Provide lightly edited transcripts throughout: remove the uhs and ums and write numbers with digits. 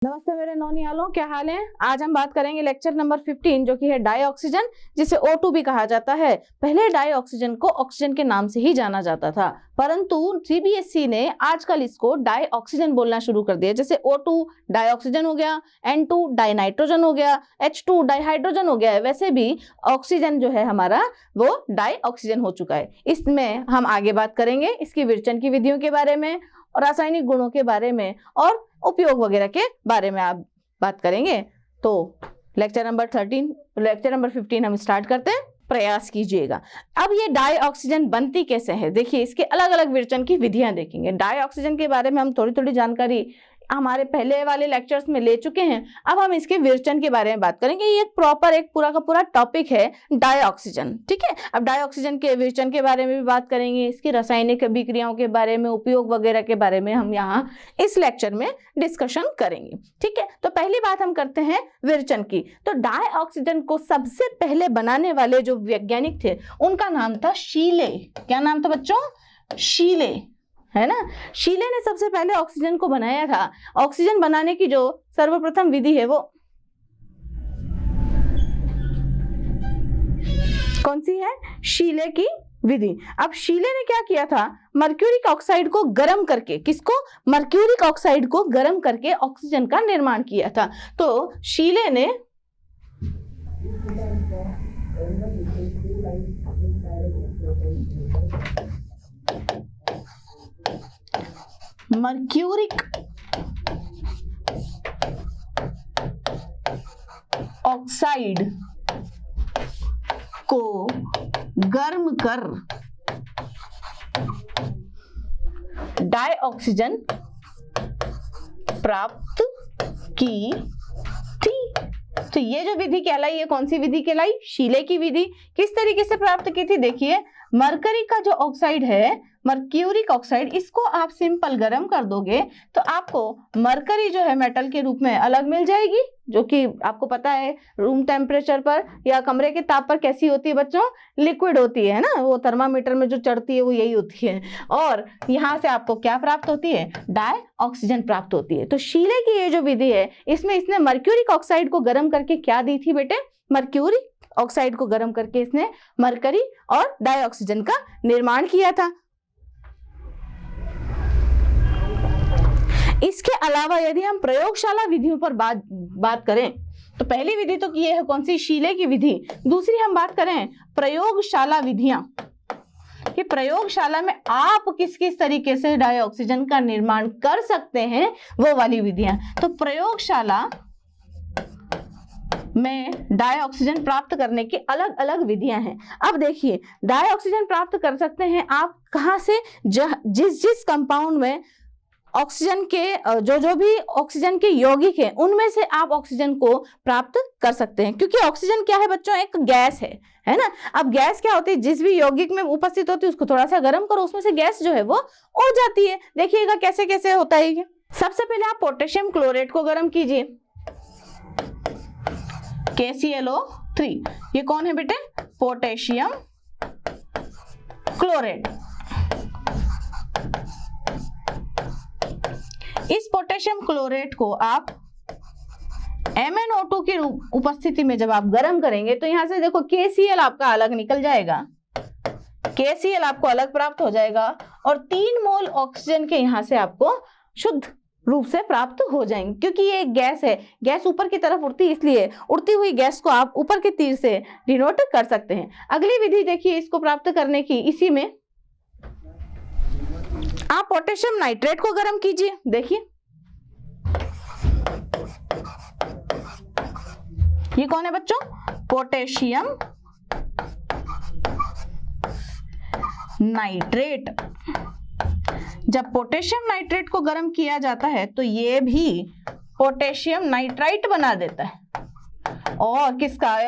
नमस्ते मेरे नौनिहालों, क्या हाल है। आज हम बात करेंगे लेक्चर नंबर 15 जो कि है डाई ऑक्सीजन, जिसे O2 भी कहा जाता है। पहले डाई ऑक्सीजन को ऑक्सीजन के नाम से ही जाना जाता था, परंतु CBSE ने आजकल इसको डाई ऑक्सीजन बोलना शुरू कर दिया। जैसे O2 डाई ऑक्सीजन हो गया, N2 डाई नाइट्रोजन हो गया, H2 डाई हाइड्रोजन हो गया है, वैसे भी ऑक्सीजन जो है हमारा वो डाई ऑक्सीजन हो चुका है। इसमें हम आगे बात करेंगे इसकी विरचन की विधियों के बारे में, रासायनिक गुणों के बारे में और उपयोग वगैरह के बारे में आप बात करेंगे। तो लेक्चर नंबर 15 हम स्टार्ट करते हैं, प्रयास कीजिएगा। अब ये डाई ऑक्सीजन बनती कैसे है, देखिए इसके अलग अलग विरचन की विधियां देखेंगे। डाई ऑक्सीजन के बारे में हम थोड़ी थोड़ी जानकारी हमारे पहले वाले लेक्चर्स में ले चुके हैं। अब हम इसके विरचन के बारे में बात करेंगे। ये एक पूरा का पूरा टॉपिक है डाई ऑक्सीजन, ठीक है। अब डाई ऑक्सीजन के विरचन के बारे में भी बात करेंगे, इसकी रासायनिक अभिक्रियाओं के बारे में, उपयोग वगैरह के बारे में हम यहाँ इस लेक्चर में डिस्कशन करेंगे, ठीक है। तो पहली बात हम करते हैं विरचन की। तो डाई ऑक्सीजन को सबसे पहले बनाने वाले जो वैज्ञानिक थे उनका नाम था शीले। क्या नाम था बच्चों? शीले, है ना। शीले ने सबसे पहले ऑक्सीजन को बनाया था। ऑक्सीजन बनाने की जो सर्वप्रथम विधि है वो कौन सी है? शीले की विधि। अब शीले ने क्या किया था? मर्क्यूरिक ऑक्साइड को गर्म करके, किसको? मर्क्यूरिक ऑक्साइड को गर्म करके ऑक्सीजन का निर्माण किया था। तो शीले ने मर्क्यूरिक ऑक्साइड को गर्म कर डाई ऑक्सीजन प्राप्त की थी। तो ये जो विधि कहलाई, ये कौन सी विधि कहलाई? शीले की विधि। किस तरीके से प्राप्त की थी? देखिए, मरकरी का जो ऑक्साइड है, मर्क्यूरिक ऑक्साइड, इसको आप सिंपल गर्म कर दोगे तो आपको मरकरी जो है मेटल के रूप में अलग मिल जाएगी, जो कि आपको पता है रूम टेम्परेचर पर या कमरे के ताप पर कैसी होती है बच्चों? लिक्विड होती है ना। वो थर्मामीटर में जो चढ़ती है वो यही होती है। और यहाँ से आपको क्या प्राप्त होती है? डाई ऑक्सीजन प्राप्त होती है। तो शीले की ये जो विधि है, इसमें इसने मर्क्यूरिक ऑक्साइड को गर्म करके क्या दी थी बेटे? मर्क्यूरिक ऑक्साइड को गर्म करके इसने मरकरी और डाई ऑक्सीजन का निर्माण किया था। इसके अलावा यदि हम प्रयोगशाला विधियों पर बात करें तो पहली विधि तो ये है कौन सी? शीले की विधि। दूसरी हम बात करें प्रयोगशाला विधियां, कि प्रयोगशाला में आप किस किस तरीके से डाई ऑक्सीजन का निर्माण कर सकते हैं, वो वाली विधियां। तो प्रयोगशाला में डाई ऑक्सीजन प्राप्त करने की अलग अलग विधियां हैं। अब देखिए, डाई ऑक्सीजन प्राप्त कर सकते हैं आप कहां से? जिस कंपाउंड में ऑक्सीजन के जो भी ऑक्सीजन के यौगिक हैं उनमें से आप ऑक्सीजन को प्राप्त कर सकते हैं। क्योंकि ऑक्सीजन क्या है बच्चों? एक गैस है ना। अब गैस क्या होती है? जिस भी यौगिक में उपस्थित होती है उसको थोड़ा सा गर्म करो, उसमें से गैस जो है वो उड़ जाती है। देखिएगा कैसे कैसे होता है ये। सबसे पहले आप पोटेशियम क्लोरेट को गर्म कीजिए, KClO3। ये कौन है बेटे? Potassium chlorate. इस पोटेशियम क्लोरेट को आप MnO2 की उपस्थिति में जब आप गर्म करेंगे तो यहां से देखो KCl आपका अलग निकल जाएगा, KCl आपको अलग प्राप्त हो जाएगा और 3 मोल ऑक्सीजन के यहां से आपको शुद्ध रूप से प्राप्त हो जाएंगे। क्योंकि ये एक गैस है, गैस ऊपर की तरफ उड़ती है, इसलिए उड़ती हुई गैस को आप ऊपर के तीर से डिनोट कर सकते हैं। अगली विधि देखिए इसको प्राप्त करने की, इसी में आप पोटेशियम नाइट्रेट को गर्म कीजिए। देखिए ये कौन है बच्चों? Potassium nitrate. जब पोटेशियम नाइट्रेट को गर्म किया जाता है तो ये भी पोटेशियम नाइट्राइट बना देता है और किसका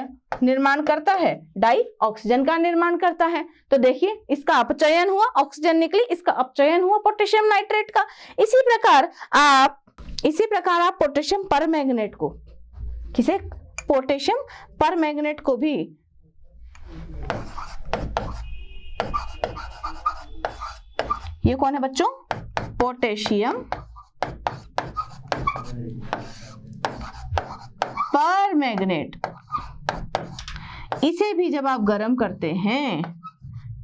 निर्माण करता है? डाई ऑक्सीजन का निर्माण करता है। तो देखिए इसका अपचयन हुआ, ऑक्सीजन निकली, इसका अपचयन हुआ पोटेशियम नाइट्रेट का। इसी प्रकार आप पोटेशियम परमैंगनेट को, किसे? पोटेशियम परमैंगनेट को भी ये कौन है बच्चों? पोटेशियम परमैंगनेट, इसे भी जब आप गर्म करते हैं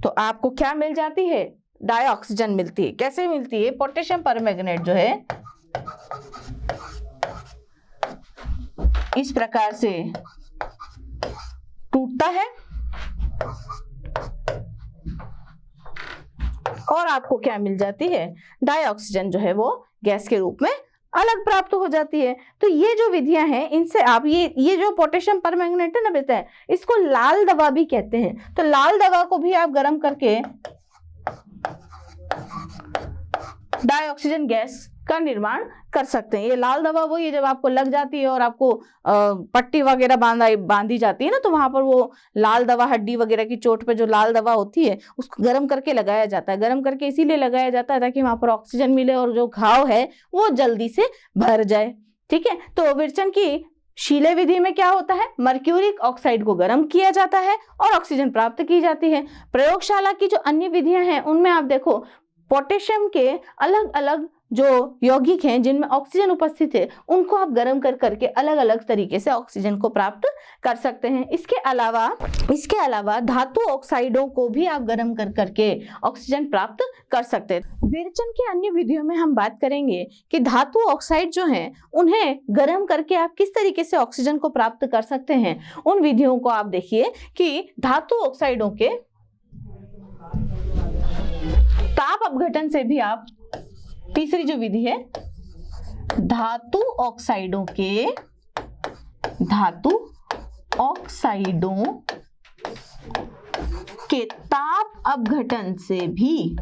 तो आपको क्या मिल जाती है? डाइऑक्सीजन मिलती है। कैसे मिलती है? पोटेशियम परमैंगनेट जो है इस प्रकार से टूटता है और आपको क्या मिल जाती है? डाइऑक्सीजन जो है वो गैस के रूप में अलग प्राप्त हो जाती है। तो ये जो विधियां हैं इनसे आप ये जो पोटेशियम परमैंगनेट है ना बेटा, इसको लाल दवा भी कहते हैं। तो लाल दवा को भी आप गर्म करके डाइऑक्सीजन गैस का निर्माण कर सकते हैं। ये लाल दवा वही है जब आपको लग जाती है और आपको पट्टी वगैरह बांधी जाती है ना, तो वहां पर वो लाल दवा, हड्डी वगैरह की चोट पे जो लाल दवा होती है उसको गर्म करके लगाया जाता है। गर्म करके इसीलिए लगाया जाता है ताकि वहां पर ऑक्सीजन मिले और जो घाव है वो जल्दी से भर जाए। ठीक है, तो विर्चन की शीले विधि में क्या होता है? मर्क्यूरिक ऑक्साइड को गर्म किया जाता है और ऑक्सीजन प्राप्त की जाती है। प्रयोगशाला की जो अन्य विधियां हैं उनमें आप देखो पोटेशियम के अलग अलग जो यौगिक हैं जिनमें ऑक्सीजन उपस्थित है उनको आप गर्म करके अलग अलग तरीके से ऑक्सीजन को प्राप्त कर सकते हैं। इसके अलावा धातु ऑक्साइडों को भी आप गर्म करके ऑक्सीजन प्राप्त कर सकते हैं। विरेचन की अन्य विधियों में हम बात करेंगे कि धातु ऑक्साइड जो हैं उन्हें गर्म करके आप किस तरीके से ऑक्सीजन को प्राप्त कर सकते हैं। उन विधियों को आप देखिए कि धातु ऑक्साइडों के ताप अपघटन से भी आप, तीसरी जो विधि है धातु ऑक्साइडों के ताप अपघटन से भी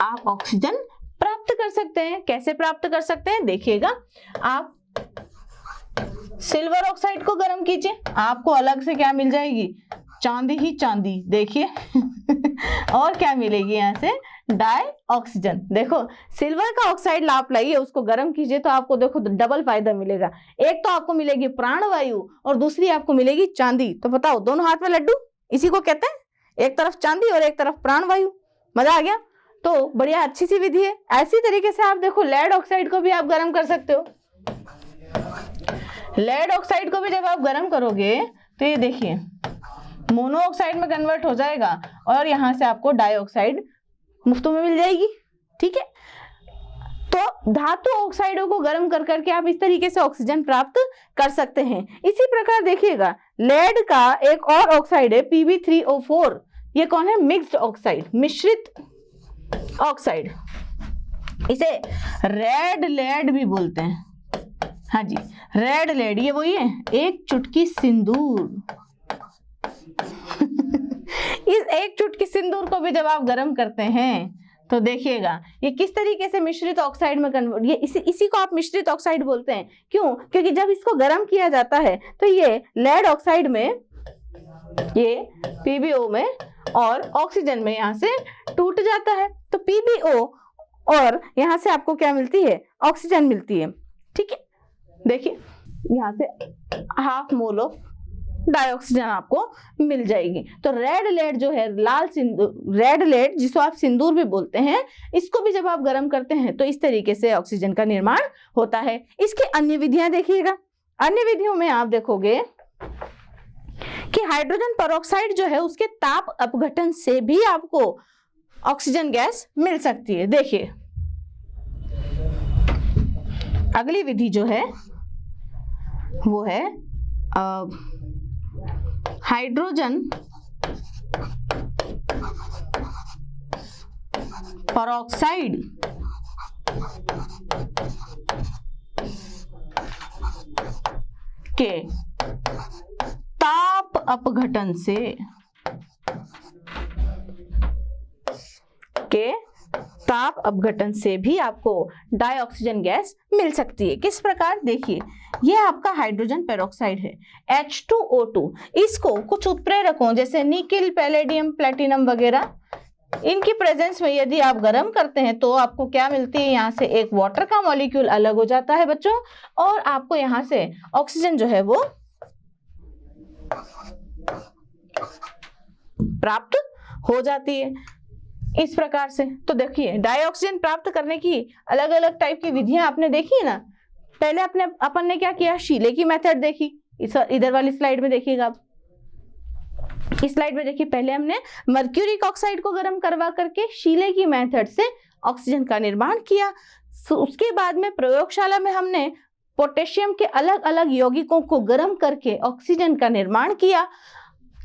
आप ऑक्सीजन प्राप्त कर सकते हैं। कैसे प्राप्त कर सकते हैं देखिएगा, आप सिल्वर ऑक्साइड को गर्म कीजिए, आपको अलग से क्या मिल जाएगी? चांदी ही चांदी। देखिए और क्या मिलेगी यहाँ से? Dioxygen. देखो सिल्वर का ऑक्साइड आप लाइए, उसको गर्म कीजिए तो आपको देखो डबल फायदा मिलेगा। एक तो आपको मिलेगी प्राणवायु और दूसरी आपको मिलेगी चांदी। तो बताओ दोनों हाथ में लड्डू, इसी को कहते हैं, एक तरफ चांदी और एक तरफ प्राणवायु। मजा आ गया? तो बढ़िया, अच्छी सी विधि है। ऐसी तरीके से आप देखो लेड ऑक्साइड को भी आप गर्म कर सकते हो। लेड ऑक्साइड को भी जब आप गर्म करोगे तो ये देखिए मोनोऑक्साइड में कन्वर्ट हो जाएगा और यहां से आपको डाइऑक्साइड मुफ्त में मिल जाएगी। ठीक है, तो धातु ऑक्साइडों को गर्म करके आप इस तरीके से ऑक्सीजन प्राप्त कर सकते हैं। इसी प्रकार देखिएगा लेड का एक और ऑक्साइड है Pb3O4। ये कौन है? मिक्स्ड ऑक्साइड, मिश्रित ऑक्साइड। इसे रेड लेड भी बोलते हैं। हाँ जी, रेड लेड, ये वही है एक चुटकी सिंदूर। इस एक चुटकी सिंदूर को भी जब आप गर्म करते हैं तो देखिएगा ये किस तरीके से मिश्रित ऑक्साइड में कन्वर्ट, ये इसी को आप मिश्रित ऑक्साइड बोलते हैं। क्यों? क्योंकि जब इसको गर्म किया जाता है तो ये लेड ऑक्साइड में, ये PbO में और ऑक्सीजन में यहाँ से टूट जाता है। तो PbO और यहाँ से आपको क्या मिलती है? ऑक्सीजन मिलती है। ठीक है, देखिए यहाँ से हाफ मोल ऑफ डाइऑक्सीजन आपको मिल जाएगी। तो रेड लेड जो है, लाल सिंदूर, रेड लेड जिसको आप सिंदूर भी बोलते हैं, इसको भी जब आप गर्म करते हैं तो इस तरीके से ऑक्सीजन का निर्माण होता है। इसकी अन्य विधियां देखिएगा। अन्य विधियों में आप देखोगे कि हाइड्रोजन पेरोक्साइड जो है उसके ताप अपघटन से भी आपको ऑक्सीजन गैस मिल सकती है। देखिए अगली विधि जो है वो है हाइड्रोजन पेरोक्साइड के ताप अपघटन से भी आपको डाइऑक्सीजन गैस मिल सकती है। किस प्रकार? देखिए ये आपका हाइड्रोजन पेरोक्साइड है H2O2। इसको कुछ उत्प्रेरकों जैसे निकेल, पैलेडियम, प्लेटिनम वगैरह, इनकी प्रेजेंस में यदि आप गर्म करते हैं तो आपको क्या मिलती है? यहाँ से एक वाटर का मॉलिक्यूल अलग हो जाता है बच्चों, और आपको यहाँ से ऑक्सीजन जो है वो प्राप्त हो जाती है। इस प्रकार से। तो देखिए डाइऑक्सीजन प्राप्त करने की अलग अलग टाइप की विधियां आपने देखी है ना। पहले अपन ने क्या किया, शीले की मेथड देखी, इधर वाली स्लाइड में देखिएगा आप। इस स्लाइड में देखिए पहले हमने मर्क्यूरिक ऑक्साइड को गर्म करवा करके शीले की मेथड से ऑक्सीजन का निर्माण किया। उसके बाद में प्रयोगशाला में हमने पोटेशियम के अलग अलग यौगिकों को गर्म करके ऑक्सीजन का निर्माण किया।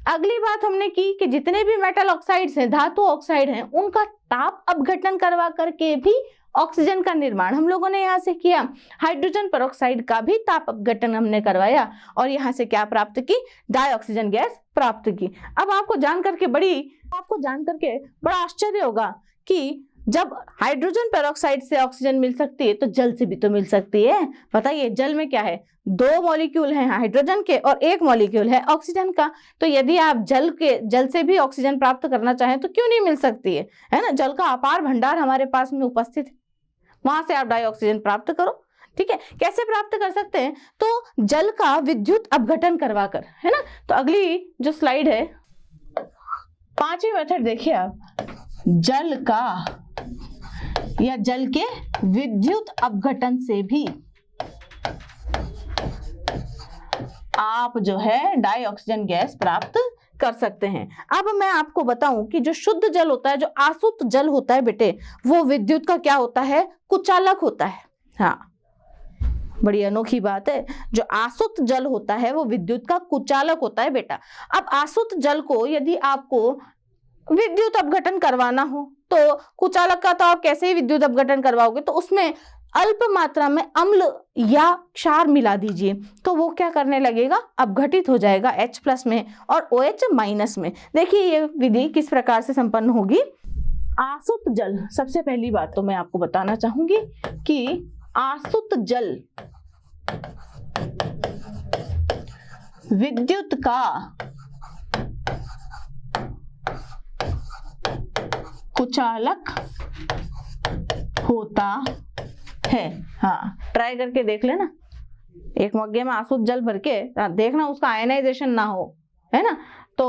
अगली बात हमने की कि जितने भी मेटल ऑक्साइड्स हैं, धातु ऑक्साइड हैं, उनका ताप अपघटन करवा करके भी ऑक्सीजन का निर्माण हम लोगों ने यहाँ से किया। हाइड्रोजन परऑक्साइड का भी ताप अपघटन हमने करवाया और यहाँ से क्या प्राप्त की, डाइऑक्सीजन गैस प्राप्त की। अब आपको जान करके बड़ा आश्चर्य होगा कि जब हाइड्रोजन पेरोक्साइड से ऑक्सीजन मिल सकती है तो जल से भी तो मिल सकती है। बताइए जल में क्या है, 2 मॉलिक्यूल हैं हाइड्रोजन के और 1 मॉलिक्यूल है ऑक्सीजन का। तो यदि आप जल से भी ऑक्सीजन प्राप्त करना चाहें तो क्यों नहीं मिल सकती है ना। जल का अपार भंडार हमारे पास में उपस्थित है, वहां से आप डाइऑक्सीजन प्राप्त करो। ठीक है, कैसे प्राप्त कर सकते हैं, तो जल का विद्युत अपघटन करवाकर, है ना। तो अगली जो स्लाइड है, 5वीं मेथड देखिए आप, जल का या जल के विद्युत अपघटन से भी आप जो है डाइऑक्सीजन गैस प्राप्त कर सकते हैं। अब मैं आपको बताऊं कि जो शुद्ध जल होता है, जो आसुत जल होता है बेटे, वो विद्युत का क्या होता है, कुचालक होता है। हाँ, बड़ी अनोखी बात है, जो आसुत जल होता है वो विद्युत का कुचालक होता है बेटा। अब आसुत जल को यदि आपको विद्युत अपघटन करवाना हो तो कुचालक का तो आप कैसे ही विद्युत अपघटन करवाओगे, तो उसमें अल्प मात्रा में अम्ल या क्षार मिला दीजिए, तो वो क्या करने लगेगा, अपघटित हो जाएगा H+ में और OH- में। देखिए ये विधि किस प्रकार से संपन्न होगी। आसुत जल, सबसे पहली बात तो मैं आपको बताना चाहूंगी कि आसुत जल विद्युत का कुचालक होता है। हाँ, ट्राई करके देख लेना, एक मग्गे में आसुत जल भर के देखना उसका आयनाइजेशन ना हो, है ना। तो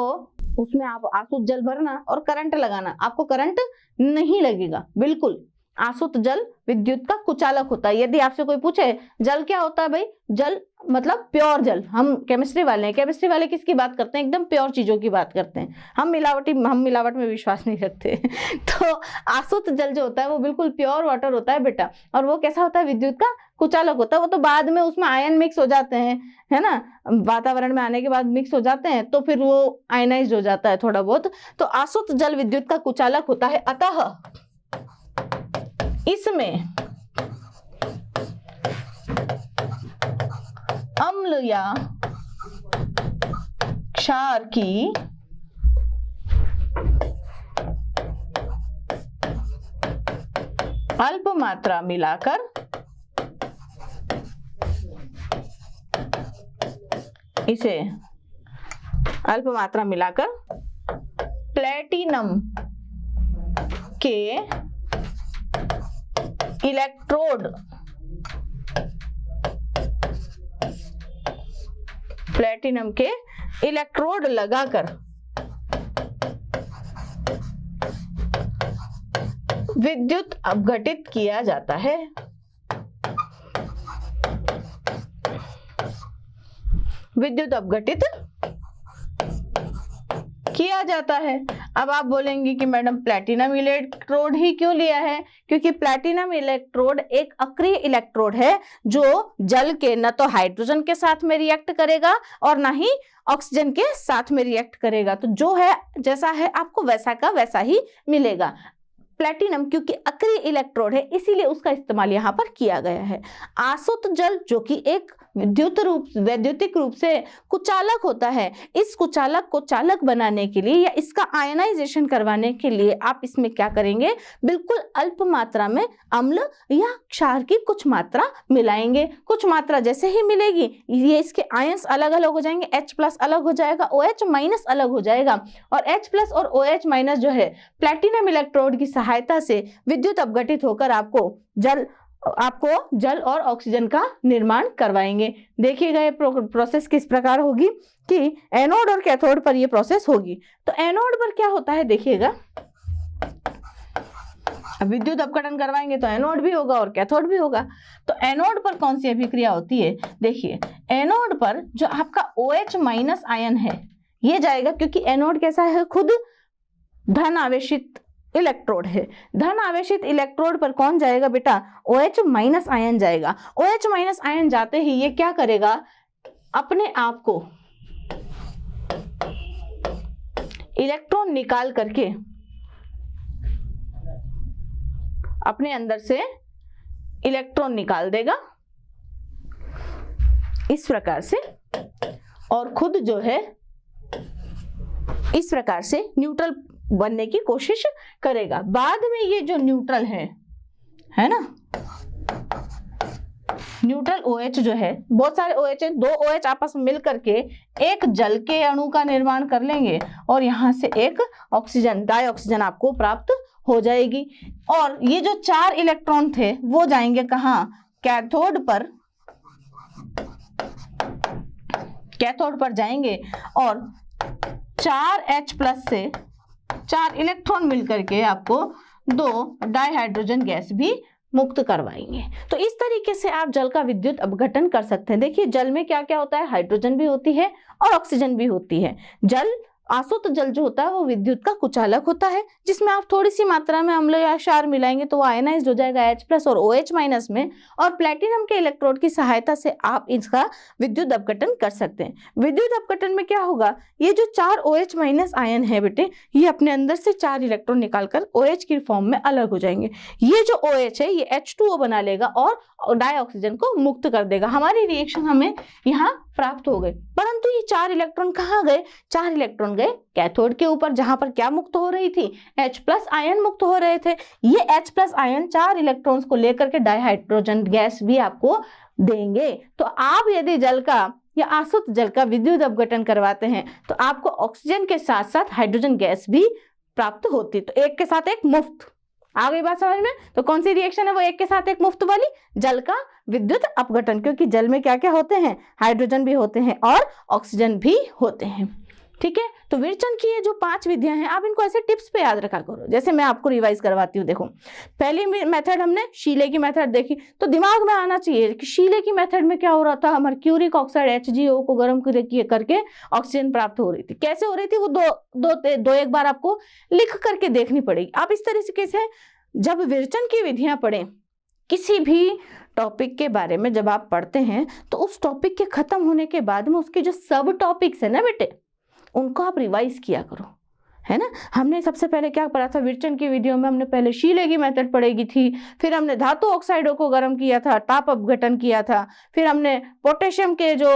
उसमें आप आसुत जल भरना और करंट लगाना, आपको करंट नहीं लगेगा बिल्कुल। आसुत जल विद्युत का कुचालक होता है। यदि आपसे कोई पूछे जल क्या होता है, भाई जल मतलब प्योर जल। हम केमिस्ट्री वाले हैं, केमिस्ट्री वाले किसकी बात करते हैं, एकदम प्योर चीजों की बात करते हैं। हम मिलावट में विश्वास नहीं रखते। तो आसुत जल जो होता है वो बिल्कुल प्योर वाटर होता है बेटा, और वो कैसा होता है, विद्युत का कुचालक होता है। वो तो बाद में उसमें आयन मिक्स हो जाते हैं, है ना, वातावरण में आने के बाद मिक्स हो जाते हैं, तो फिर वो आयनाइज्ड हो जाता है थोड़ा बहुत। तो आसुत जल विद्युत का कुचालक होता है। अतः इसमें अम्ल या क्षार की अल्प मात्रा मिलाकर इसे अल्प मात्रा मिलाकर प्लेटिनम के इलेक्ट्रोड लगाकर विद्युत अपघटित किया जाता है। विद्युत अपघटित किया जाता है। अब आप बोलेंगे कि मैडम प्लैटिनम इलेक्ट्रोड ही क्यों लिया है, क्योंकि प्लैटिनम इलेक्ट्रोड एक अक्रिय इलेक्ट्रोड है जो जल के न तो हाइड्रोजन के साथ में रिएक्ट करेगा और ना ही ऑक्सीजन के साथ में रिएक्ट करेगा। तो जो है जैसा है आपको वैसा का वैसा ही मिलेगा। प्लैटिनम क्योंकि अक्रिय इलेक्ट्रोड है इसीलिए उसका इस्तेमाल यहाँ पर किया गया है। आसुत जल जो कि एक वैद्युतिक रूप से कुचालक होता है, इस कुचालक को चालक बनाने के लिए या इसका आयनाइजेशन करवाने के लिए आप इसमें क्या करेंगे, बिल्कुल अल्प मात्रा में अम्ल या क्षार की कुछ मात्रा मिलाएंगे। कुछ मात्रा जैसे ही मिलेगी ये इसके आयंस अलग अलग हो जाएंगे, H+ अलग हो जाएगा, OH- अलग हो जाएगा और H+ और OH- जो है प्लैटिनम इलेक्ट्रोड की सहायता से विद्युत अपघटित होकर आपको जल और ऑक्सीजन का निर्माण करवाएंगे। देखिएगा ये प्रोसेस किस प्रकार होगी कि एनोड और कैथोड पर ये प्रोसेस होगी। तो एनोड पर क्या होता है देखिएगा, अब विद्युत अपघटन करवाएंगे तो एनोड भी होगा और कैथोड भी होगा। तो एनोड पर कौन सी अभिक्रिया होती है? देखिए एनोड पर जो आपका OH माइनस आयन है ये जाएगा, क्योंकि एनोड कैसा है, खुद धन आवेशित इलेक्ट्रोड है। धन आवेशित इलेक्ट्रोड पर कौन जाएगा बेटा? OH माइनस आयन जाएगा। OH माइनस आयन जाते ही ये क्या करेगा, अपने आप को इलेक्ट्रॉन निकाल करके अपने अंदर से इलेक्ट्रॉन निकाल देगा इस प्रकार से, और खुद जो है इस प्रकार से न्यूट्रल बनने की कोशिश करेगा। बाद में ये जो न्यूट्रल है ना, न्यूट्रल OH जो है, बहुत सारे OH है, 2 OH आपस में मिल करके एक जल के अणु का निर्माण कर लेंगे और यहां से एक ऑक्सीजन, डाइऑक्सीजन आपको प्राप्त हो जाएगी। और ये जो 4 इलेक्ट्रॉन थे वो जाएंगे कहाँ? कैथोड पर, कैथोड पर जाएंगे और 4H+ से 4 इलेक्ट्रॉन मिलकर के आपको 2 डाइहाइड्रोजन गैस भी मुक्त करवाएंगे। तो इस तरीके से आप जल का विद्युत अपघटन कर सकते हैं। देखिए जल में क्या क्या होता है, हाइड्रोजन भी होती है और ऑक्सीजन भी होती है। जल, आसुत जल जो होता है वो विद्युत का कुचालक होता है, जिसमें आप थोड़ी सी मात्रा में अम्ल या क्षार मिलाएंगे तो वो आयनाइज्ड हो जाएगा H+ और OH- में, और प्लेटिनम के इलेक्ट्रोड की सहायता से आप इसका विद्युत अपघटन कर सकते हैं। विद्युत अपघटन में क्या होगा, ये जो 4 OH- आयन है बेटे, ये अपने अंदर से 4 इलेक्ट्रॉन निकालकर OH की फॉर्म में अलग हो जाएंगे। ये जो OH है ये H2O बना लेगा और डाइऑक्सीजन को मुक्त कर देगा। हमारी रिएक्शन हमें यहाँ प्राप्त हो गई, परंतु ये 4 इलेक्ट्रॉन कहाँ गए? 4 इलेक्ट्रॉन गए कैथोड के ऊपर, जहां पर क्या मुक्त हो रही थी? H+ आयन मुक्त हो रहे थे। ये H+ आयन 4 इलेक्ट्रॉन्स को लेकर के डाइहाइड्रोजन गैस भी आपको देंगे। तो आप यदि जल का या आसुत जल का विद्युत अपघटन करवाते हैं तो आपको ऑक्सीजन के साथ साथ हाइड्रोजन गैस भी प्राप्त होती। तो एक के साथ एक मुफ्त। आ गई बात समझ में? तो कौन सी रिएक्शन है वो एक के साथ एक मुफ्त वाली? जल का विद्युत अपघटन, क्योंकि जल में क्या क्या होते हैं? हाइड्रोजन भी होते हैं और ऑक्सीजन भी होते हैं। ठीक है, तो विरचन की ये जो 5 विधियां हैं आप इनको ऐसे टिप्स पे याद रखा करो। जैसे मैं आपको रिवाइज करवाती हूँ। देखो पहली मेथड हमने शीले की मेथड देखी, तो दिमाग में आना चाहिए कि शीले की मेथड में क्या हो रहा था, मर्क्यूरिक ऑक्साइड HgO को गर्म करके ऑक्सीजन प्राप्त हो रही थी। कैसे हो रही थी वो दो एक बार आपको लिख करके देखनी पड़ेगी। आप इस तरीके से जब विरचन की विधियां पढ़ें, किसी भी टॉपिक के बारे में जब आप पढ़ते हैं तो उस टॉपिक के खत्म होने के बाद में उसके जो सब टॉपिक्स है ना बेटे, उनको आप रिवाइज किया करो, है ना। हमने सबसे पहले क्या पढ़ा था विरचन की विधियों में? हमने पहले शीले की मेथड पढ़ेगी थी, फिर हमने धातु ऑक्साइडों को गर्म किया था, ताप अपघटन किया था, फिर हमने पोटेशियम के जो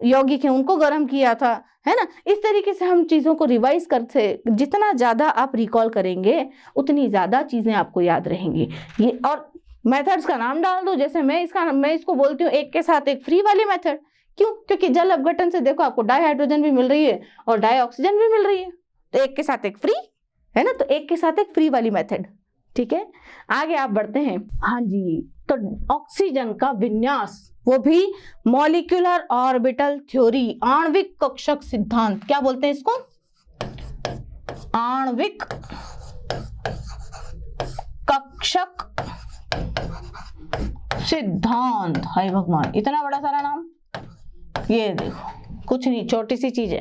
यौगिक हैं उनको गर्म किया था, है ना। इस तरीके से हम चीज़ों को रिवाइज करते, जितना ज़्यादा आप रिकॉल करेंगे उतनी ज़्यादा चीज़ें आपको याद रहेंगी। ये और मेथड्स का नाम डाल दो, जैसे मैं इसको बोलती हूँ एक के साथ एक फ्री वाली मेथड। क्यों? क्योंकि जल अपघटन से देखो आपको डाइहाइड्रोजन भी मिल रही है और डाइऑक्सीजन भी मिल रही है, तो एक के साथ एक फ्री, है ना। तो एक के साथ एक फ्री वाली मेथड। ठीक है, आगे आप बढ़ते हैं। हाँ जी, तो ऑक्सीजन का विन्यास, वो भी मॉलिक्यूलर ऑर्बिटल थ्योरी, आणविक कक्षक सिद्धांत। क्या बोलते हैं इसको? आणविक कक्षक सिद्धांत। हाय भगवान, इतना बड़ा सारा नाम। ये देखो कुछ नहीं, छोटी सी चीज है।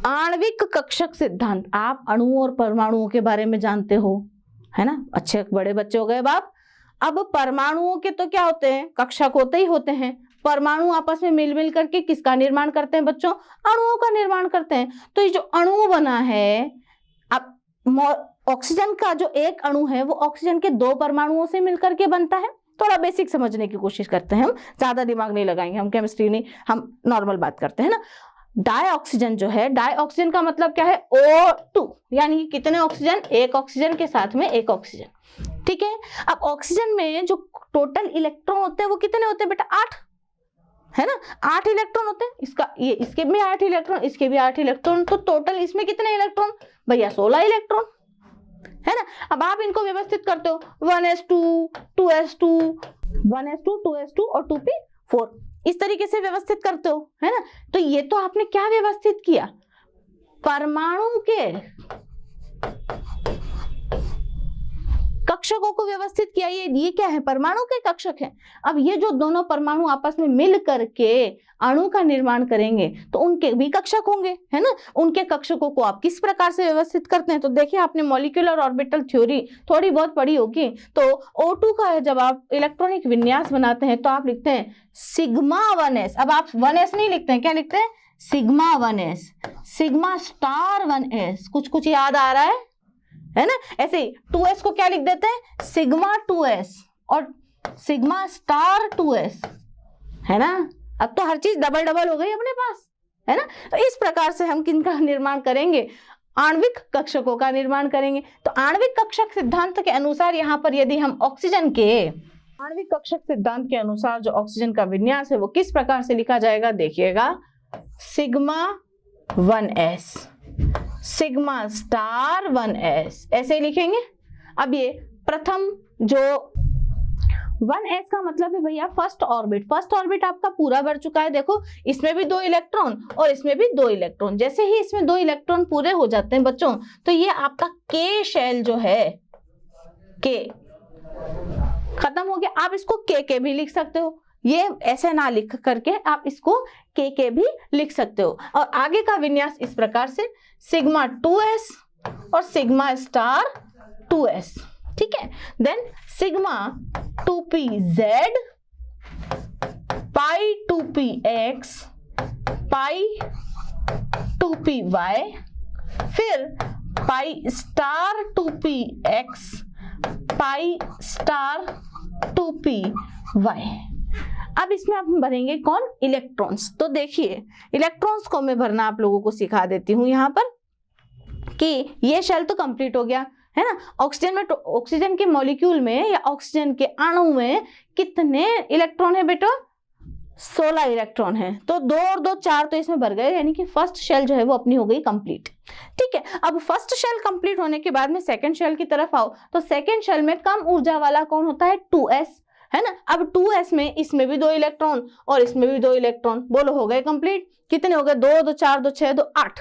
आणविक कक्षक सिद्धांत। आप अणु और परमाणुओं के बारे में जानते हो, है ना। अच्छे बड़े बच्चे हो गए बाप। अब परमाणुओं के तो क्या होते हैं? कक्षक होते ही होते हैं। परमाणु आपस में मिल करके किसका निर्माण करते हैं बच्चों? अणुओं का निर्माण करते हैं। तो ये जो अणु बना है, अब ऑक्सीजन का जो एक अणु है वो ऑक्सीजन के 2 परमाणुओं से मिलकर के बनता है। थोड़ा बेसिक समझने की कोशिश करते हैं, हम ज्यादा दिमाग नहीं लगाएंगे, हम केमिस्ट्री नहीं, हम नॉर्मल बात करते हैं ना। डाइऑक्सीजन जो है, डाइऑक्सीजन का मतलब क्या है? O2, यानी कितने ऑक्सीजन? एक ऑक्सीजन के साथ में एक ऑक्सीजन। ठीक है, अब ऑक्सीजन में जो टोटल इलेक्ट्रॉन होते हैं वो कितने होते हैं बेटा? 8, है ना। 8 इलेक्ट्रॉन होते हैं। इसके भी 8 इलेक्ट्रॉन, इसके भी 8 इलेक्ट्रॉन, तो टोटल इसमें कितने इलेक्ट्रॉन भैया? 16 इलेक्ट्रॉन, है ना। अब आप इनको व्यवस्थित करते हो 1s2 2s2 1s2 2s2 और 2p4, इस तरीके से व्यवस्थित करते हो, है ना। तो ये तो आपने क्या व्यवस्थित किया? परमाणु के कक्षकों को व्यवस्थित किया। ये क्या है? परमाणु के कक्षक हैं। अब ये जो दोनों परमाणु आपस में मिल करके अणु का निर्माण करेंगे तो उनके भी कक्षक होंगे, है ना। उनके कक्षकों को आप किस प्रकार से व्यवस्थित करते हैं? तो देखिए, आपने मॉलिक्यूलर ऑर्बिटल थ्योरी थोड़ी बहुत पढ़ी होगी। तो O2 का जब आप इलेक्ट्रॉनिक विन्यास बनाते हैं तो आप लिखते हैं सिग्मा 1s। अब आप 1s नहीं लिखते हैं, क्या लिखते हैं? Sigma 1s, sigma star 1s। कुछ याद आ रहा है ना। ऐसे ही 2s को क्या लिख देते हैं? सिग्मा 2s और सिग्मा स्टार 2s, है ना। अब तो हर चीज डबल डबल हो गई अपने पास, है ना। तो इस प्रकार से हम किनका निर्माण करेंगे? आणविक कक्षकों का निर्माण करेंगे। तो आणविक कक्षक सिद्धांत के अनुसार यहाँ पर यदि हम ऑक्सीजन के आणविक कक्षक सिद्धांत के अनुसार जो ऑक्सीजन का विन्यास है वो किस प्रकार से लिखा जाएगा? देखिएगा, sigma 1s, sigma star 1s, ऐसे लिखेंगे। अब ये प्रथम जो 1s का मतलब है भैया फर्स्ट ऑर्बिट। फर्स्ट ऑर्बिट आपका पूरा भर चुका है। देखो, इसमें भी 2 इलेक्ट्रॉन और इसमें भी 2 इलेक्ट्रॉन। जैसे ही इसमें 2 इलेक्ट्रॉन पूरे हो जाते हैं बच्चों, तो ये आपका K शेल जो है, K खत्म हो गया। आप इसको K भी लिख सकते हो, ये ऐसे ना लिख करके आप इसको K भी लिख सकते हो। और आगे का विन्यास इस प्रकार से सिग्मा 2s और सिग्मा स्टार 2s, ठीक है। देन सिग्मा 2pz, पाई 2px, पाई 2py, फिर pi star 2px, pi star 2py। अब इसमें आप भरेंगे कौन? इलेक्ट्रॉन्स। तो देखिए, इलेक्ट्रॉन्स को मैं भरना आप लोगों को सिखा देती हूं यहाँ पर कि ये शेल तो कंप्लीट हो गया, है ना। ऑक्सीजन में, ऑक्सीजन के मॉलिक्यूल में या ऑक्सीजन के अणु में कितने इलेक्ट्रॉन है बेटा? 16 इलेक्ट्रॉन है। तो 2 और 2 4 तो इसमें भर गए, यानी कि फर्स्ट शेल जो है वो अपनी हो गई कंप्लीट, ठीक है। अब फर्स्ट शेल कंप्लीट होने के बाद में सेकंड शेल की तरफ आओ, तो सेकंड शेल में कम ऊर्जा वाला कौन होता है? 2s, है ना। अब 2s में इसमें भी 2 इलेक्ट्रॉन और इसमें भी 2 इलेक्ट्रॉन, बोलो हो गए कंप्लीट। कितने हो गए? 2 2 4 2 6 2 8।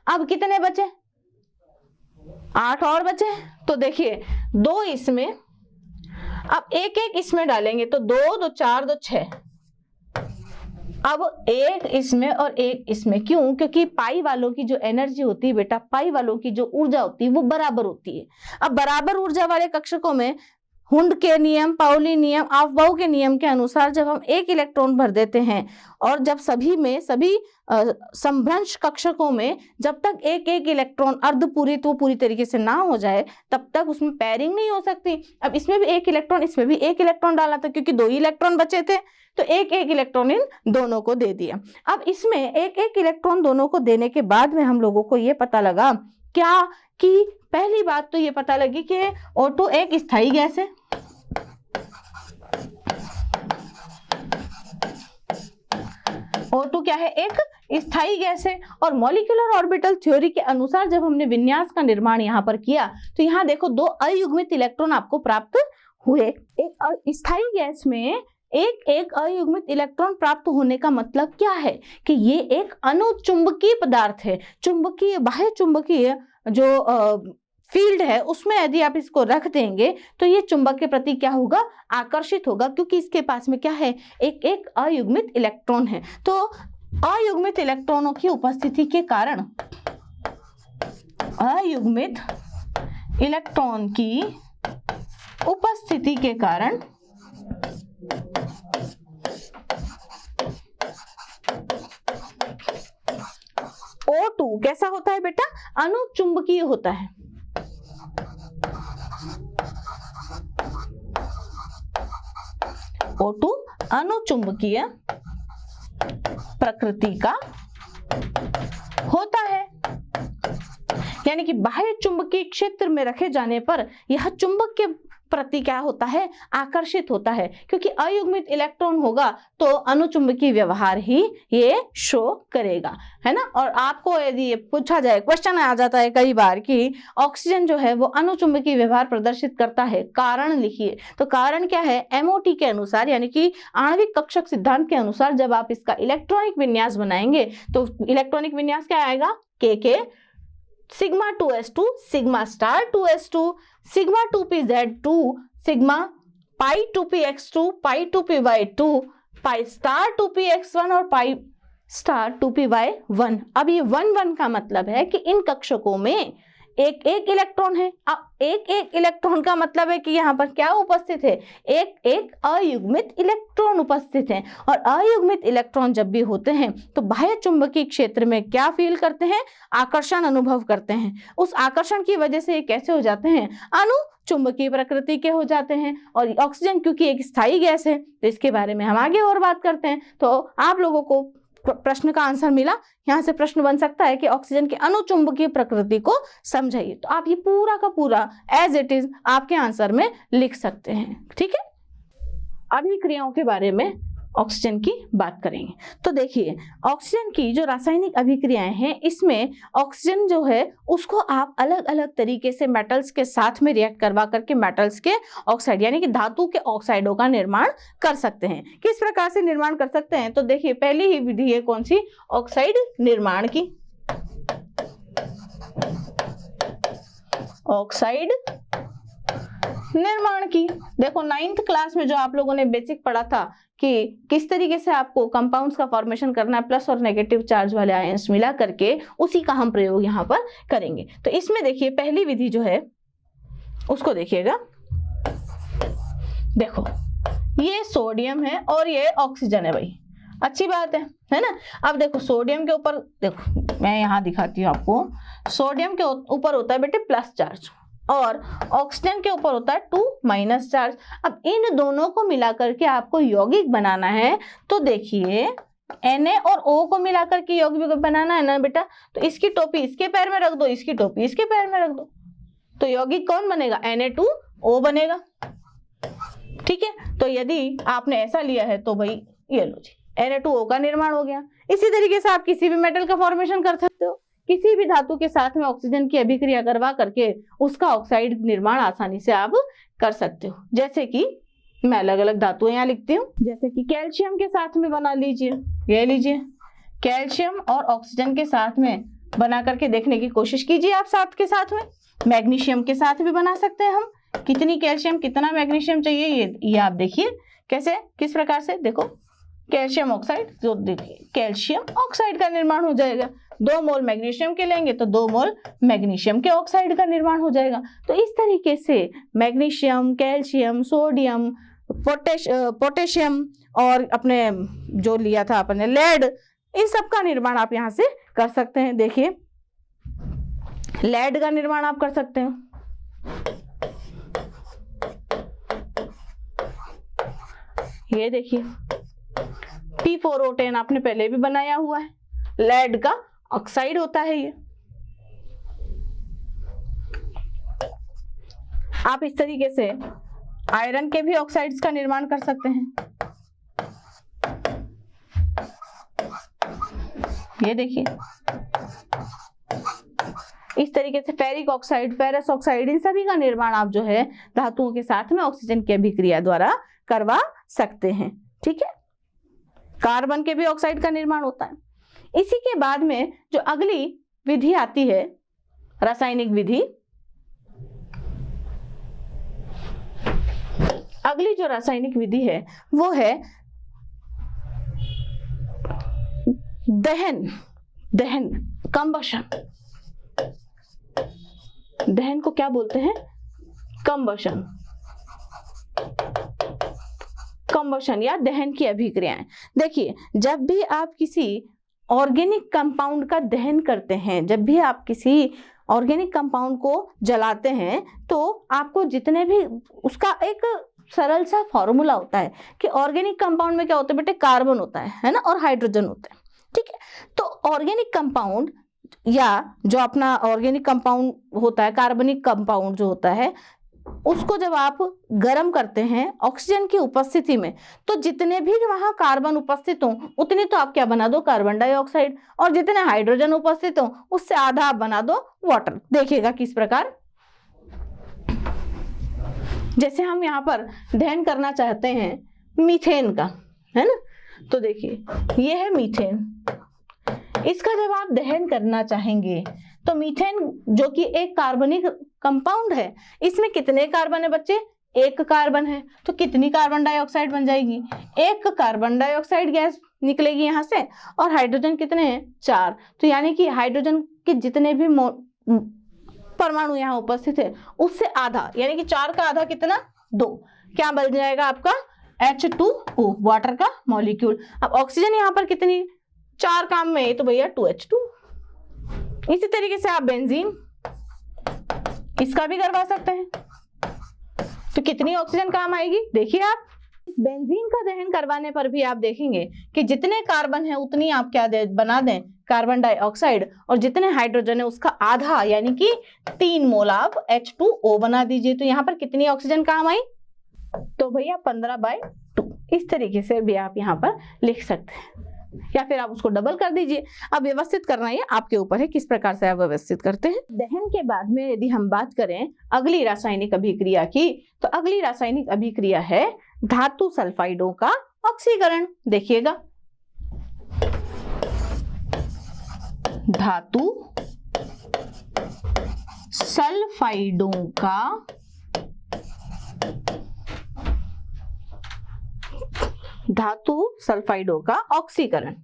अब कितने बचे? 8 और बचे। तो देखिए, 2 इसमें, अब एक इसमें डालेंगे तो 2 2 4 2 6। अब एक इसमें और एक इसमें, क्यों? क्योंकि पाई वालों की जो एनर्जी होती है बेटा, पाई वालों की जो ऊर्जा होती है वो बराबर होती है। अब बराबर ऊर्जा वाले कक्षकों में हुंड के नियम, पाउली नियम, ऑफ-बाउ के नियम के अनुसार जब हम एक इलेक्ट्रॉन भर देते हैं और जब सभी संभ्रंश कक्षकों में जब तक एक इलेक्ट्रॉन अर्धपूरित तो पूरी तरीके से ना हो जाए तब तक उसमें पेयरिंग नहीं हो सकती। अब इसमें भी 1 इलेक्ट्रॉन, इसमें भी 1 इलेक्ट्रॉन डाला था, क्योंकि 2 ही इलेक्ट्रॉन बचे थे, तो एक इलेक्ट्रॉन इन दोनों को दे दिया। अब इसमें एक इलेक्ट्रॉन दोनों को देने के बाद में हम लोगों को ये पता लगा क्या कि पहली बात तो ये पता लगी कि O2 एक स्थायी गैस है, O2 क्या है? एक स्थायी गैस है। और मॉलिक्यूलर ऑर्बिटल थ्योरी के अनुसार जब हमने विन्यास का निर्माण यहाँ पर किया तो यहाँ देखो 2 अयुग्मित इलेक्ट्रॉन आपको प्राप्त हुए। एक स्थायी गैस में एक अयुग्मित इलेक्ट्रॉन प्राप्त होने का मतलब क्या है? कि ये एक अनुचुंबकीय पदार्थ है। चुंबकीय, बाह्य चुंबकीय जो फील्ड है उसमें यदि आप इसको रख देंगे तो ये चुंबक के प्रति क्या होगा? आकर्षित होगा, क्योंकि इसके पास में क्या है? एक अयुग्मित इलेक्ट्रॉन है। तो अयुग्मित इलेक्ट्रॉनों की उपस्थिति के कारण, अयुग्मित इलेक्ट्रॉन की उपस्थिति के कारण O2 कैसा होता है बेटा? अनुचुंबकीय होता है। O2 अनुचुंबकीय प्रकृति का होता है, यानी कि बाह्य चुंबकीय क्षेत्र में रखे जाने पर यह चुंबक के प्रति क्या होता है? आकर्षित होता है, क्योंकि अयुग्मित इलेक्ट्रॉन होगा तो अनुचुंबकीय व्यवहार ही ये शो करेगा, है ना। और आपको यदि ये पूछा जाए, क्वेश्चन आ जाता है कई बार कि ऑक्सीजन जो है वो अनुचुंबकीय व्यवहार प्रदर्शित करता है, कारण लिखिए। तो कारण क्या है? MOT के अनुसार, यानी कि आणविक कक्षक सिद्धांत के अनुसार जब आप इसका इलेक्ट्रॉनिक विन्यास बनाएंगे तो इलेक्ट्रॉनिक विन्यास क्या आएगा? K sigma 2s2, sigma star 2s2, sigma 2pz2, sigma pi 2px2, पाई 2py2, पाई स्टार 2px1 और पाई स्टार 2py1। अब ये 1 1 का मतलब है कि इन कक्षकों में एक एक इलेक्ट्रॉन है। अब एक एक इलेक्ट्रॉन का मतलब है कि यहाँ पर क्या उपस्थित है, एक एक अयुग्मित इलेक्ट्रॉन उपस्थित हैं। और अयुग्मित इलेक्ट्रॉन जब भी होते हैं तो बाह्य चुंबकीय क्षेत्र में क्या फील करते हैं, आकर्षण अनुभव करते हैं। उस आकर्षण की वजह से ये कैसे हो जाते हैं, अणु चुंबकीय प्रकृति के हो जाते हैं। और ऑक्सीजन क्योंकि एक स्थायी गैस है तो इसके बारे में हम आगे और बात करते हैं। तो आप लोगों को प्रश्न का आंसर मिला। यहाँ से प्रश्न बन सकता है कि ऑक्सीजन की अणुचुंबकीय प्रकृति को समझाइए। तो आप ये पूरा का पूरा एज इट इज आपके आंसर में लिख सकते हैं। ठीक है, अभिक्रियाओं के बारे में ऑक्सीजन की बात करेंगे। तो देखिए, ऑक्सीजन की जो रासायनिक अभिक्रियाएं हैं, इसमें ऑक्सीजन जो है उसको आप अलग अलग तरीके से मेटल्स के साथ में रिएक्ट करवा करके मेटल्स के ऑक्साइड यानी कि धातु के ऑक्साइडों का निर्माण कर सकते हैं। किस प्रकार से निर्माण कर सकते हैं, तो देखिए पहली ही विधि है कौन सी, ऑक्साइड निर्माण की। ऑक्साइड निर्माण की, देखो 9th क्लास में जो आप लोगों ने बेसिक पढ़ा था कि किस तरीके से आपको कंपाउंड्स का फॉर्मेशन करना है, प्लस और नेगेटिव चार्ज वाले आयंस मिला करके, उसी का हम प्रयोग यहाँ पर करेंगे। तो इसमें देखिए पहली विधि जो है उसको देखिएगा। देखो ये सोडियम है और ये ऑक्सीजन है भाई, अच्छी बात है ना। अब देखो सोडियम के ऊपर, देखो मैं यहाँ दिखाती हूँ आपको, सोडियम के ऊपर होता है बेटे प्लस चार्ज और ऑक्सीजन के ऊपर होता है 2- चार्ज। अब इन दोनों को मिलाकर के आपको यौगिक बनाना है। तो देखिए Na और O को मिलाकर के यौगिक बनाना है ना बेटा, तो इसकी टोपी इसके पैर में रख दो, इसकी टोपी इसके पैर में रख दो, तो यौगिक कौन बनेगा, Na2O बनेगा। ठीक है, तो यदि आपने ऐसा लिया है तो भाई ये लो जी, Na2O का निर्माण हो गया। इसी तरीके से आप किसी भी मेटल का फॉर्मेशन कर सकते हो, किसी भी धातु के साथ में ऑक्सीजन की अभिक्रिया करवा करके उसका ऑक्साइड निर्माण आसानी से आप कर सकते हो। जैसे कि मैं अलग अलग धातुएं यहाँ लिखती हूँ, जैसे कि कैल्शियम के साथ में बना लीजिए, ये लीजिए कैल्शियम और ऑक्सीजन के साथ में बना करके देखने की कोशिश कीजिए आप साथ के साथ में। मैग्नीशियम के साथ भी बना सकते हैं हम, कितनी कैल्शियम कितना मैग्नीशियम चाहिए ये आप देखिए कैसे, किस प्रकार से, देखो कैल्शियम ऑक्साइड, तो देखिए कैल्शियम ऑक्साइड का निर्माण हो जाएगा। 2 मोल मैग्नीशियम के लेंगे तो 2 मोल मैग्नीशियम के ऑक्साइड का निर्माण हो जाएगा। तो इस तरीके से मैग्नीशियम, कैल्शियम, सोडियम, पोटेशियम और अपने जो लिया था अपने लेड, इन सब का निर्माण आप यहाँ से कर सकते हैं। देखिए लेड का निर्माण आप कर सकते हैं, ये देखिए P4O10 आपने पहले भी बनाया हुआ है, लेड का ऑक्साइड होता है ये। आप इस तरीके से आयरन के भी ऑक्साइड्स का निर्माण कर सकते हैं, ये देखिए इस तरीके से फेरिक ऑक्साइड, फेरस ऑक्साइड, इन सभी का निर्माण आप जो है धातुओं के साथ में ऑक्सीजन की अभिक्रिया द्वारा करवा सकते हैं। ठीक है, कार्बन के भी ऑक्साइड का निर्माण होता है। इसी के बाद में जो अगली विधि आती है रासायनिक विधि, अगली जो रासायनिक विधि है वो है दहन। दहन, कंबशन। दहन को क्या बोलते हैं, कंबशन। कंबशन या दहन की अभिक्रियाएं। देखिए जब भी आप किसी ऑर्गेनिक कंपाउंड का दहन करते हैं, जब भी आप किसी ऑर्गेनिक कंपाउंड को जलाते हैं, तो आपको जितने भी, उसका एक सरल सा फॉर्मूला होता है कि ऑर्गेनिक कंपाउंड में क्या होता है बेटे, कार्बन होता है ना, और हाइड्रोजन होता है। ठीक है, तो ऑर्गेनिक कंपाउंड या जो अपना ऑर्गेनिक कंपाउंड होता है, कार्बनिक कंपाउंड जो होता है, उसको जब आप गर्म करते हैं ऑक्सीजन की उपस्थिति में, तो जितने भी वहां कार्बन उपस्थित हो उतने तो आप क्या बना दो, कार्बन डाइऑक्साइड, और जितने हाइड्रोजन उपस्थित हो उससे आधा आप बना दो वाटर। देखिएगा किस प्रकार, जैसे हम यहाँ पर दहन करना चाहते हैं मीथेन का, है ना, तो देखिए ये है मीथेन, इसका जब आप दहन करना चाहेंगे तो मीथेन जो कि एक कार्बनिक कंपाउंड है, इसमें कितने कार्बन है बच्चे? एक कार्बन है, तो कितनी कार्बन डाइऑक्साइड बन जाएगी? एक कार्बन डाइऑक्साइड गैस निकलेगी यहाँ से, और हाइड्रोजन कितने हैं? 4। तो यानी कि हाइड्रोजन के जितने भी परमाणु यहाँ उपस्थित है उससे आधा, यानी कि 4 का आधा कितना? 2। क्या बन जाएगा आपका? H2O, वाटर का मॉलिक्यूल। अब ऑक्सीजन यहाँ पर कितनी? 4 काम में है तो भैया 2H2। इसी तरीके से आप बेंजीन इसका भी करवा सकते हैं, तो कितनी ऑक्सीजन काम आएगी? देखिए आप बेंजीन का दहन करवाने पर भी आप देखेंगे कि जितने कार्बन है उतनी आप क्या बना दें? कार्बन डाइऑक्साइड, और जितने हाइड्रोजन है उसका आधा, यानी कि 3 मोल आप H2O बना दीजिए। तो यहाँ पर कितनी ऑक्सीजन काम आई? तो भैया 15/2। इस तरीके से भी आप यहाँ पर लिख सकते हैं, या फिर आप उसको डबल कर दीजिए। अब व्यवस्थित करना ये आपके ऊपर है किस प्रकार से आप व्यवस्थित करते हैं। दहन के बाद में यदि हम बात करें अगली रासायनिक अभिक्रिया की, तो अगली रासायनिक अभिक्रिया है धातु सल्फाइडों का ऑक्सीकरण। देखिएगा, धातु सल्फाइडों का ऑक्सीकरण।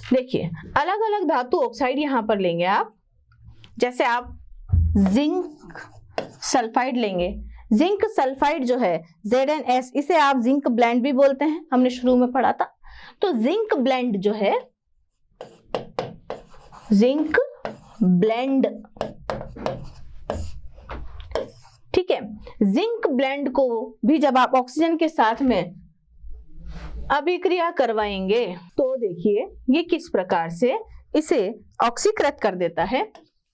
देखिए, अलग अलग धातु ऑक्साइड यहां पर लेंगे आप। जैसे आप जिंक सल्फाइड लेंगे, जिंक सल्फाइड जो है ZnS, इसे आप जिंक ब्लेंड भी बोलते हैं, हमने शुरू में पढ़ा था। तो जिंक ब्लेंड जो है, जिंक ब्लेंड, ठीक है, जिंक ब्लेंड को भी जब आप ऑक्सीजन के साथ में अभिक्रिया करवाएंगे तो देखिए ये किस प्रकार से इसे ऑक्सीकृत कर देता है।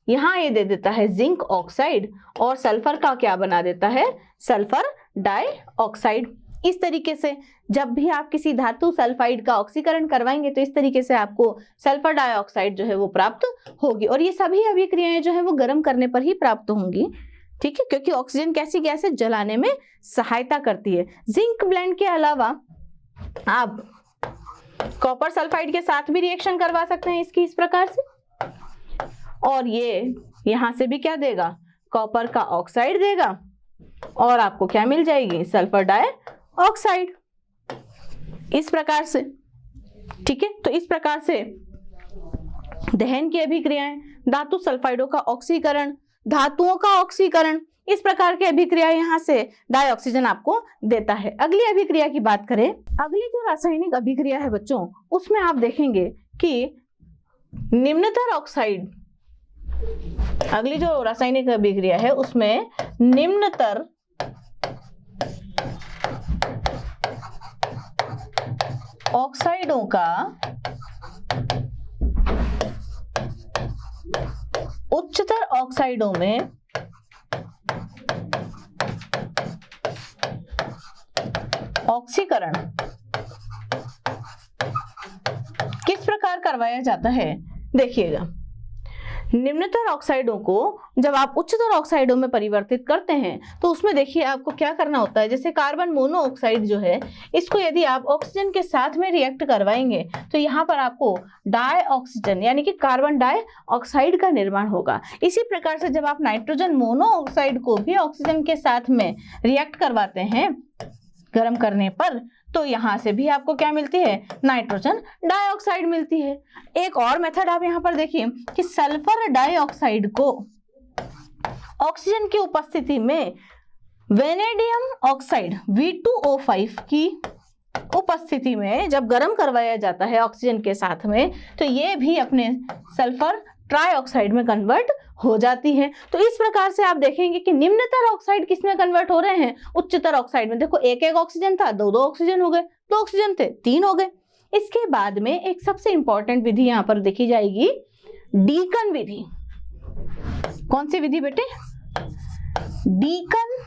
यहां ये दे देता है जिंक ऑक्साइड, और सल्फर का क्या बना देता है? Sulphur dioxide. इस तरीके से जब भी आप किसी धातु सल्फाइड का ऑक्सीकरण करवाएंगे तो इस तरीके से आपको सल्फर डाइऑक्साइड जो है वो प्राप्त होगी। और ये सभी अभिक्रियाएं जो है वो गर्म करने पर ही प्राप्त होंगी, ठीक है, क्योंकि ऑक्सीजन कैसी गैस है? जलाने में सहायता करती है। जिंक ब्लेंड के अलावा आप कॉपर सल्फाइड के साथ भी रिएक्शन करवा सकते हैं इसकी इस प्रकार से, और ये यहां से भी क्या देगा? कॉपर का ऑक्साइड देगा, और आपको क्या मिल जाएगी? Sulphur dioxide. इस प्रकार से, ठीक है। तो इस प्रकार से दहन की अभिक्रियाएं, धातु सल्फाइडों का ऑक्सीकरण, धातुओं का ऑक्सीकरण, इस प्रकार की अभिक्रिया यहाँ से डाइऑक्सीजन आपको देता है। अगली अभिक्रिया की बात करें, अगली जो रासायनिक अभिक्रिया है बच्चों, उसमें आप देखेंगे कि निम्नतर ऑक्साइड, अगली जो रासायनिक अभिक्रिया है उसमें निम्नतर ऑक्साइडों का उच्चतर ऑक्साइडों में ऑक्सीकरण किस प्रकार करवाया जाता है? देखिएगा, निम्नतर ऑक्साइडों को जब आप उच्चतर ऑक्साइडों में परिवर्तित करते हैं तो उसमें देखिए आपको क्या करना होता है। जैसे कार्बन मोनोऑक्साइड जो है, इसको यदि आप ऑक्सीजन के साथ में रिएक्ट करवाएंगे तो यहाँ पर आपको डाइऑक्सीजन यानी कि कार्बन डाइऑक्साइड का निर्माण होगा। इसी प्रकार से जब आप नाइट्रोजन मोनोऑक्साइड को भी ऑक्सीजन के साथ में रिएक्ट करवाते हैं गर्म करने पर, तो यहां से भी आपको क्या मिलती है? नाइट्रोजन डाइऑक्साइड मिलती है। एक और मेथड आप यहां पर देखिए कि सल्फर डाइऑक्साइड को ऑक्सीजन की उपस्थिति में वेनेडियम ऑक्साइड V2O5 की उपस्थिति में जब गर्म करवाया जाता है ऑक्सीजन के साथ में, तो ये भी अपने सल्फर ट्राइऑक्साइड में कन्वर्ट हो जाती है। तो इस प्रकार से आप देखेंगे कि निम्नतर ऑक्साइड किस में कन्वर्ट हो रहे हैं? उच्चतर ऑक्साइड में। देखो, एक एक ऑक्सीजन था, दो दो ऑक्सीजन हो गए, दो ऑक्सीजन थे, 3 हो गए। इसके बाद में एक सबसे इंपॉर्टेंट विधि यहां पर देखी जाएगी, डीकन विधि। कौन सी विधि बेटे? डीकन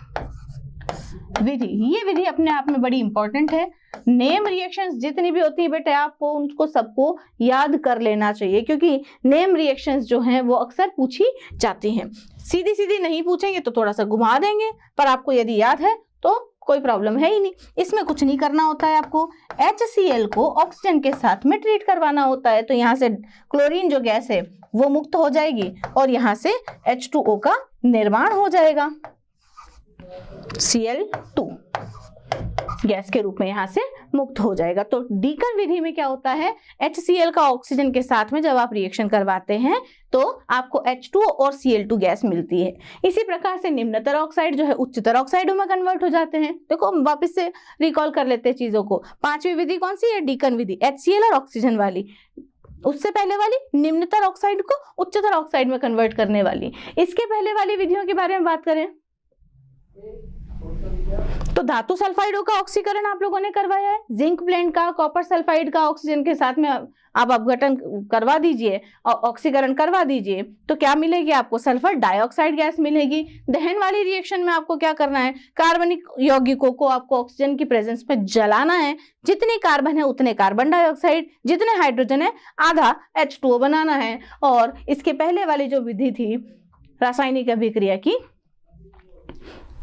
विधि। ये विधि अपने आप में बड़ी इंपॉर्टेंट है। नेम रिएक्शंस जितनी भी होती है बेटे, आपको उनको सबको याद कर लेना चाहिए, क्योंकि नेम रिएक्शंस जो हैं वो अक्सर पूछी जाती हैं। सीधी सीधी नहीं पूछेंगे तो थोड़ा सा घुमा देंगे, पर आपको यदि याद है तो कोई प्रॉब्लम है ही नहीं, इसमें कुछ नहीं करना होता है आपको। HCl को ऑक्सीजन के साथ में ट्रीट करवाना होता है, तो यहाँ से क्लोरीन जो गैस है वो मुक्त हो जाएगी और यहाँ से H2O का निर्माण हो जाएगा, Cl2 गैस के रूप में यहाँ से मुक्त हो जाएगा। तो डीकन विधि में क्या होता है, HCl का ऑक्सीजन के साथ में जब आप रिएक्शन करवाते हैं तो आपको H2O और Cl2 गैस मिलती है। इसी प्रकार से निम्नतर ऑक्साइड जो है उच्चतर ऑक्साइडों में कन्वर्ट हो जाते हैं। देखो हम वापस से रिकॉल कर लेते हैं चीजों को। पांचवी विधि कौन सी है, डीकन विधि, HCl और ऑक्सीजन वाली। उससे पहले वाली निम्नतर ऑक्साइड को उच्चतर ऑक्साइड में कन्वर्ट करने वाली। इसके पहले वाली विधियों के बारे में बात करें तो धातु सल्फाइडों का ऑक्सीकरण आप लोगों ने करवाया है, जिंक ब्लेंड का, कॉपर सल्फाइड का ऑक्सीजन के साथ में आप अपघटन करवा दीजिए और ऑक्सीकरण करवा दीजिए, तो क्या मिलेगी आपको, सल्फर डाइऑक्साइड गैस मिलेगी। दहन वाली रिएक्शन में आपको क्या करना है, कार्बनिक यौगिकों को आपको ऑक्सीजन की प्रेजेंस में जलाना है, जितने कार्बन है उतने कार्बन डाइऑक्साइड, जितने हाइड्रोजन है आधा H2O बनाना है। और इसके पहले वाली जो विधि थी रासायनिक अभिक्रिया की,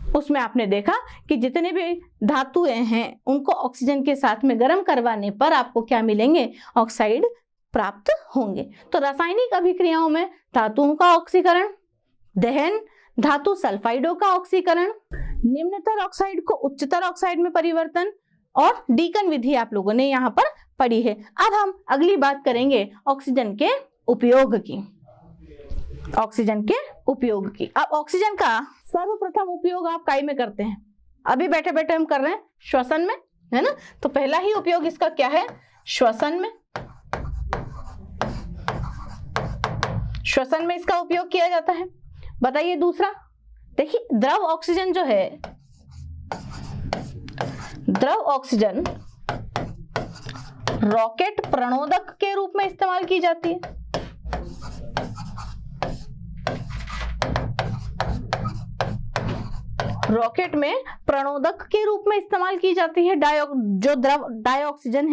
उसमें आपने देखा कि जितने भी धातुएं हैं उनको ऑक्सीजन के साथ में गर्म करवाने पर आपको क्या मिलेंगे, ऑक्साइड प्राप्त होंगे। तो रासायनिक अभिक्रियाओं में धातुओं का ऑक्सीकरण, दहन, धातु सल्फाइडों का ऑक्सीकरण, निम्नतर ऑक्साइड को उच्चतर ऑक्साइड में परिवर्तन और डीकन विधि आप लोगों ने यहाँ पर पढ़ी है। अब हम अगली बात करेंगे ऑक्सीजन के उपयोग की, ऑक्सीजन के उपयोग की। अब ऑक्सीजन का सर्वप्रथम उपयोग आप काई में करते हैं, अभी बैठे बैठे हम कर रहे हैं श्वसन में, है ना। तो पहला ही उपयोग इसका क्या है, श्वसन में। श्वसन में इसका उपयोग किया जाता है। बताइए दूसरा, देखिए द्रव ऑक्सीजन जो है, द्रव ऑक्सीजन रॉकेट प्रणोदक के रूप में इस्तेमाल की जाती है। रॉकेट में प्रणोदक के रूप में इस्तेमाल की जाती है। जो द्रव डाइऑक्सीजन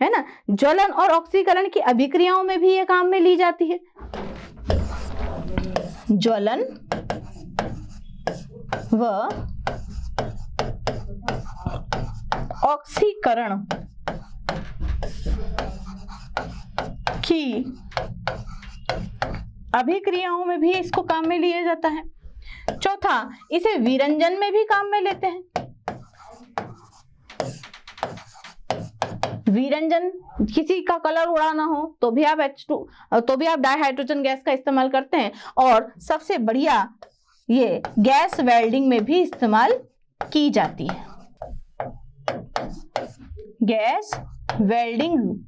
है ना, ज्वलन और ऑक्सीकरण की अभिक्रियाओं में भी ये काम में ली जाती है। ज्वलन व ऑक्सीकरण की अभिक्रियाओं में भी इसको काम में लिया जाता है। चौथा, इसे विरंजन में भी काम में लेते हैं। विरंजन, किसी का कलर उड़ाना हो तो भी आप डाइहाइड्रोजन गैस का इस्तेमाल करते हैं। और सबसे बढ़िया ये गैस वेल्डिंग में भी इस्तेमाल की जाती है। गैस वेल्डिंग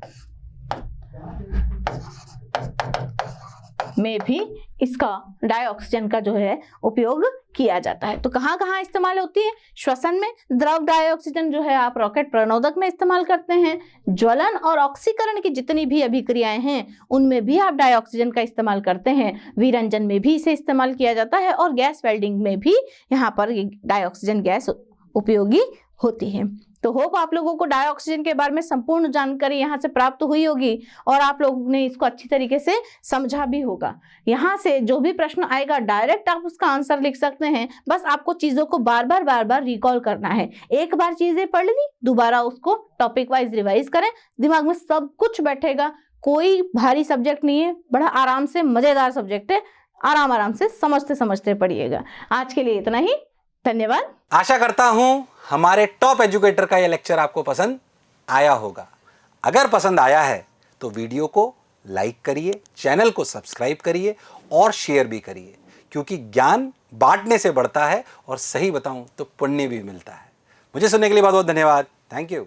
में भी इसका डाइऑक्सीजन का जो है उपयोग किया जाता है। तो कहाँ कहाँ इस्तेमाल होती है, श्वसन में द्रव डाइऑक्सीजन जो है आप रॉकेट प्रणोदक में इस्तेमाल करते हैं। ज्वलन और ऑक्सीकरण की जितनी भी अभिक्रियाएं हैं उनमें भी आप डाइऑक्सीजन का इस्तेमाल करते हैं। विरंजन में भी इसे इस्तेमाल किया जाता है और गैस वेल्डिंग में भी यहाँ पर डाइऑक्सीजन गैस उपयोगी होती है। तो होप आप लोगों को डाइऑक्सीजन के बारे में संपूर्ण जानकारी यहाँ से प्राप्त हुई होगी और आप लोगों ने इसको अच्छी तरीके से समझा भी होगा। यहाँ से जो भी प्रश्न आएगा डायरेक्ट आप उसका आंसर लिख सकते हैं। बस आपको चीजों को बार बार रिकॉल करना है। एक बार चीजें पढ़ ली, दोबारा उसको टॉपिक वाइज रिवाइज करें, दिमाग में सब कुछ बैठेगा। कोई भारी सब्जेक्ट नहीं है, बड़ा आराम से मजेदार सब्जेक्ट है। आराम से समझते समझते पढ़िएगा। आज के लिए इतना ही, धन्यवाद। आशा करता हूं हमारे टॉप एजुकेटर का यह लेक्चर आपको पसंद आया होगा। अगर पसंद आया है तो वीडियो को लाइक करिए, चैनल को सब्सक्राइब करिए और शेयर भी करिए, क्योंकि ज्ञान बांटने से बढ़ता है और सही बताऊं तो पुण्य भी मिलता है। मुझे सुनने के लिए बहुत बहुत धन्यवाद। Thank you.